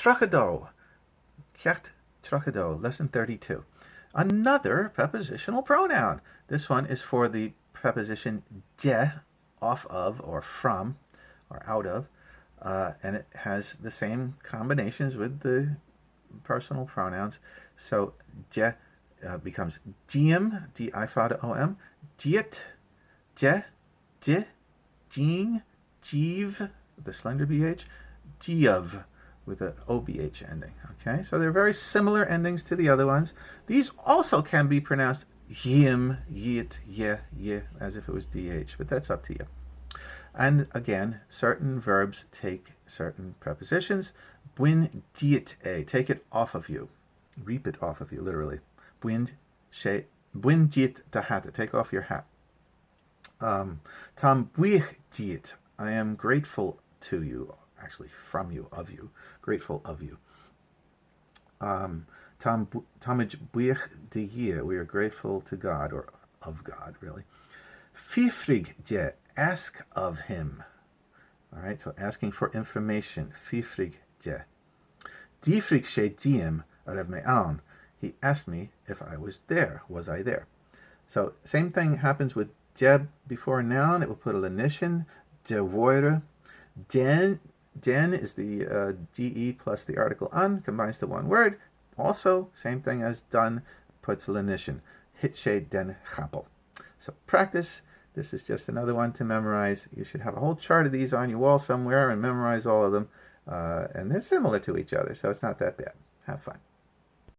trachado. Kjacht trachado, lesson 32. Another prepositional pronoun. This one is for the preposition de, off of or from or out of, and it has the same combinations with the personal pronouns. So je becomes diem, D-I-F-A-D-O-M, diet, je, di, jing, jiv, the slender BH, jiv, with an OBH ending. Okay, so they're very similar endings to the other ones. These also can be pronounced yim, yit, ye, as if it was DH, but that's up to you. And again, certain verbs take certain prepositions. Buin diet a, take it off of you. Reap it off of you, literally. Buin diet da hat, take off your hat. Tam buich diet, I am grateful to you. Actually, from you, of you, grateful of you. Tamij buich de year, we are grateful to God, or of God, really. Fifrig je, ask of him. All right, so asking for information. Fifrig je. Difrig she diem rev me aan. He asked me if I was there. Was I there? So same thing happens with je before a noun. It will put a lenition. De woire. Den is the de plus the article an, combines to one word. Also, same thing as done, puts a lenition. Hitshe den chapel. So practice. This is just another one to memorize. You should have a whole chart of these on your wall somewhere and memorize all of them. And they're similar to each other, so it's not that bad. Have fun.